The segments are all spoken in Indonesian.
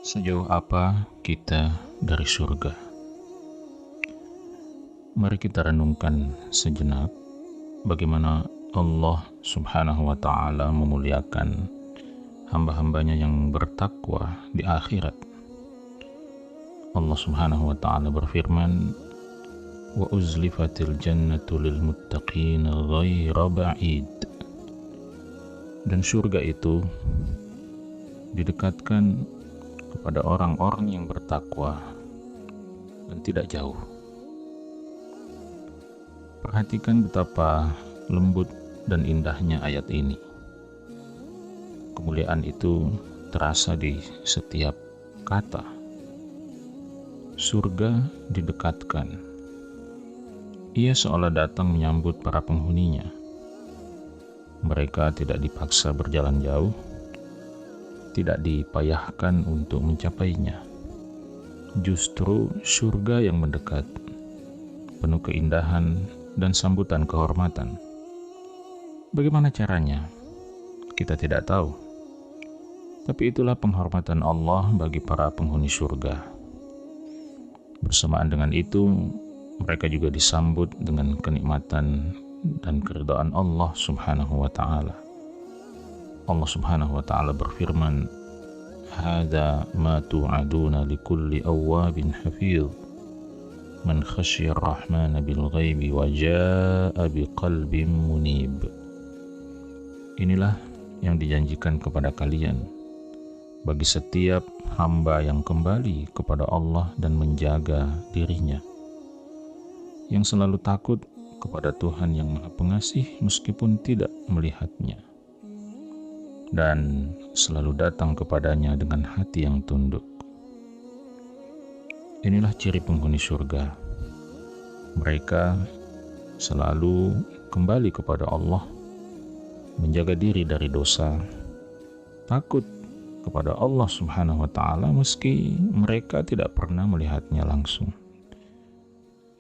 Sejauh apa kita dari surga? Mari kita renungkan sejenak bagaimana Allah Subhanahu wa Ta'ala memuliakan hamba-hambanya yang bertakwa di akhirat. Allah Subhanahu wa Ta'ala berfirman, "Wa uzlifatil jannatu lil muttaqin ghaira ba'id." Dan surga itu didekatkan kepada orang-orang yang bertakwa dan tidak jauh. Perhatikan betapa lembut dan indahnya ayat ini. Kemuliaan itu terasa di setiap kata. Surga didekatkan. Ia seolah datang menyambut para penghuninya. Mereka tidak dipaksa berjalan jauh, tidak dipayahkan untuk mencapainya. Justru surga yang mendekat, penuh keindahan dan sambutan kehormatan. Bagaimana caranya? Kita tidak tahu. Tapi itulah penghormatan Allah bagi para penghuni surga. Bersamaan dengan itu, mereka juga disambut dengan kenikmatan dan keridhaan Allah Subhanahu wa Ta'ala. Allah Subhanahu wa Ta'ala berfirman, "Hadza ma tu'aduna likulli awwabin hafiz, man khasyar rahmana bil ghaibi wa jaa'a biqalbin munib." Inilah yang dijanjikan kepada kalian bagi setiap hamba yang kembali kepada Allah dan menjaga dirinya, yang selalu takut kepada Tuhan yang Maha Pengasih meskipun tidak melihatnya, dan selalu datang kepadanya dengan hati yang tunduk. Inilah ciri penghuni surga. Mereka selalu kembali kepada Allah, menjaga diri dari dosa, takut kepada Allah Subhanahu wa Ta'ala meski mereka tidak pernah melihatnya langsung,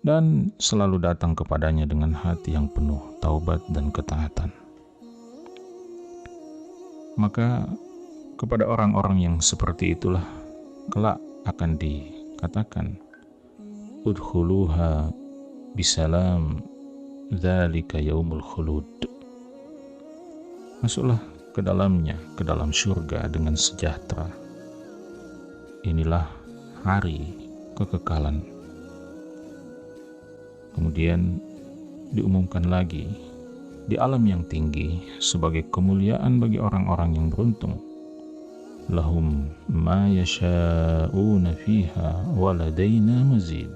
dan selalu datang kepadanya dengan hati yang penuh taubat dan ketaatan. Maka kepada orang-orang yang seperti itulah kelak akan dikatakan, "Udkhuluha bisalam, dzalika yaumul khulud." Masuklah ke dalamnya, ke dalam surga dengan sejahtera. Inilah hari kekekalan. Kemudian diumumkan lagi di alam yang tinggi sebagai kemuliaan bagi orang-orang yang beruntung. Lahum ma yasha'una fiha wa ladaina mazid.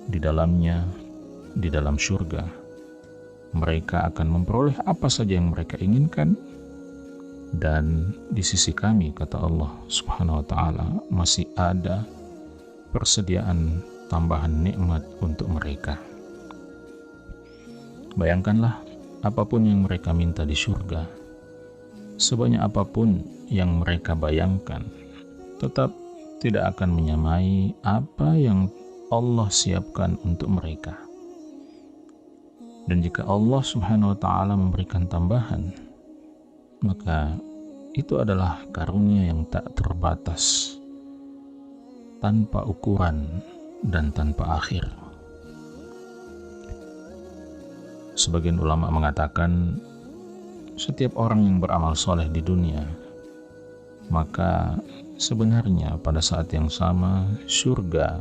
Di dalamnya, di dalam surga, mereka akan memperoleh apa saja yang mereka inginkan, dan di sisi kami, kata Allah Subhanahu wa Ta'ala, masih ada persediaan tambahan nikmat untuk mereka. Bayangkanlah, apapun yang mereka minta di surga, sebanyak apapun yang mereka bayangkan, tetap tidak akan menyamai apa yang Allah siapkan untuk mereka. Dan jika Allah Subhanahu wa Ta'ala memberikan tambahan, maka itu adalah karunia yang tak terbatas, tanpa ukuran dan tanpa akhir. Sebagian ulama mengatakan, setiap orang yang beramal soleh di dunia, maka sebenarnya pada saat yang sama surga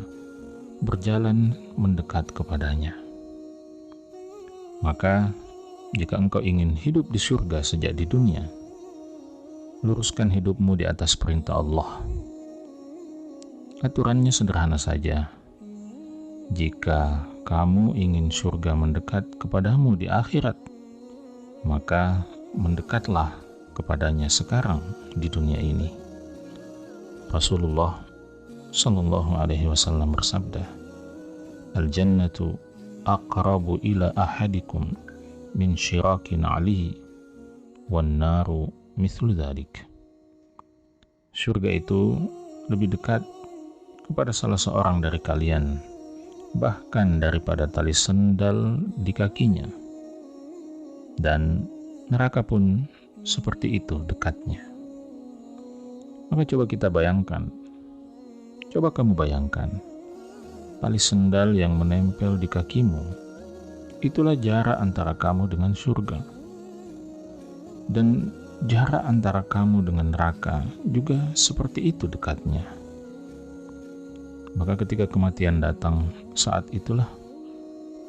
berjalan mendekat kepadanya. Maka jika engkau ingin hidup di surga sejak di dunia, luruskan hidupmu di atas perintah Allah. Aturannya sederhana saja. Jika kamu ingin surga mendekat kepadamu di akhirat, maka mendekatlah kepadanya sekarang di dunia ini. Rasulullah Sallallahu Alaihi Wasallam bersabda, "Al-jannatu aqrabu ila ahadikum min syirakin alihi, wan naru mithlu dzalik." Surga itu lebih dekat kepada salah seorang dari kalian, bahkan daripada tali sendal di kakinya, dan neraka pun seperti itu dekatnya. Maka coba kita bayangkan, coba kamu bayangkan, tali sendal yang menempel di kakimu, itulah jarak antara kamu dengan surga. Dan jarak antara kamu dengan neraka juga seperti itu dekatnya. Maka ketika kematian datang, saat itulah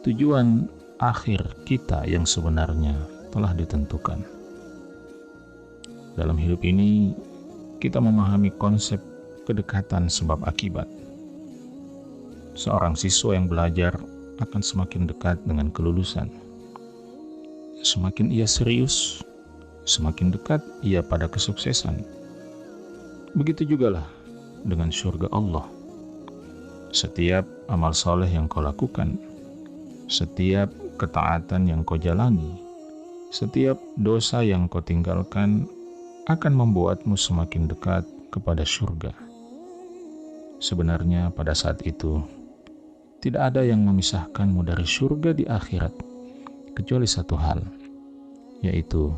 tujuan akhir kita yang sebenarnya telah ditentukan. Dalam hidup ini, kita memahami konsep kedekatan sebab akibat. Seorang siswa yang belajar akan semakin dekat dengan kelulusan. Semakin ia serius, semakin dekat ia pada kesuksesan. Begitu jugalah dengan surga Allah. Setiap amal soleh yang kau lakukan, setiap ketaatan yang kau jalani, setiap dosa yang kau tinggalkan akan membuatmu semakin dekat kepada surga. Sebenarnya pada saat itu, tidak ada yang memisahkanmu dari surga di akhirat, kecuali satu hal, yaitu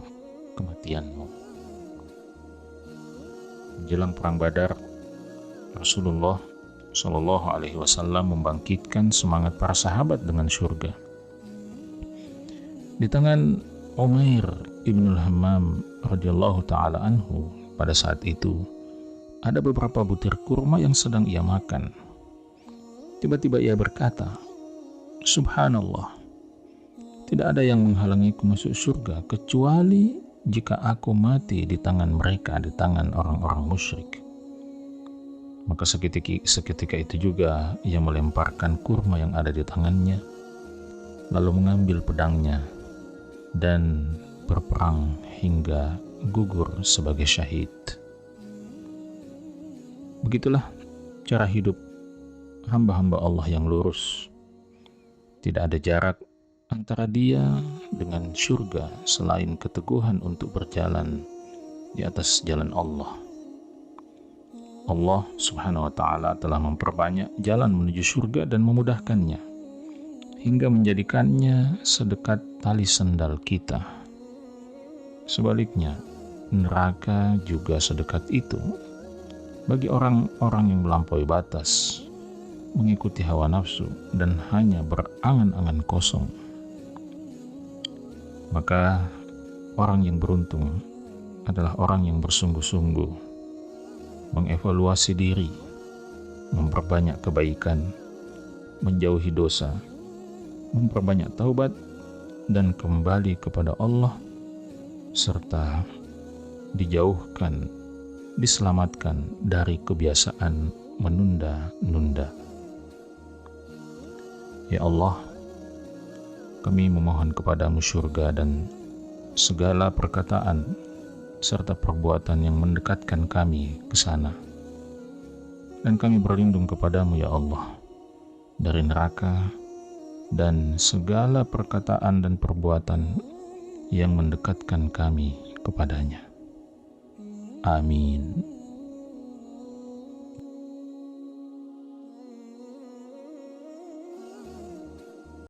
kematianmu. Menjelang perang Badar, Rasulullah Shallallahu Alaihi Wasallam membangkitkan semangat para sahabat dengan surga. Di tangan Umair ibnul Hammam radhiyallahu taala anhu pada saat itu ada beberapa butir kurma yang sedang ia makan. Tiba-tiba ia berkata, "Subhanallah, tidak ada yang menghalangiku masuk surga kecuali jika aku mati di tangan mereka, di tangan orang-orang musyrik." Maka seketika itu juga ia melemparkan kurma yang ada di tangannya, lalu mengambil pedangnya dan berperang hingga gugur sebagai syahid. Begitulah cara hidup hamba-hamba Allah yang lurus. Tidak ada jarak antara dia dengan surga selain keteguhan untuk berjalan di atas jalan Allah. Allah Subhanahu wa Ta'ala telah memperbanyak jalan menuju surga dan memudahkannya hingga menjadikannya sedekat tali sendal kita. Sebaliknya, neraka juga sedekat itu bagi orang-orang yang melampaui batas, mengikuti hawa nafsu, dan hanya berangan-angan kosong. Maka orang yang beruntung adalah orang yang bersungguh-sungguh mengevaluasi diri, memperbanyak kebaikan, menjauhi dosa, memperbanyak taubat, dan kembali kepada Allah, serta diselamatkan dari kebiasaan menunda-nunda. Ya Allah, kami memohon kepadamu surga dan segala perkataan serta perbuatan yang mendekatkan kami ke sana. Dan kami berlindung kepadamu ya Allah dari neraka dan segala perkataan dan perbuatan yang mendekatkan kami kepadanya. Amin.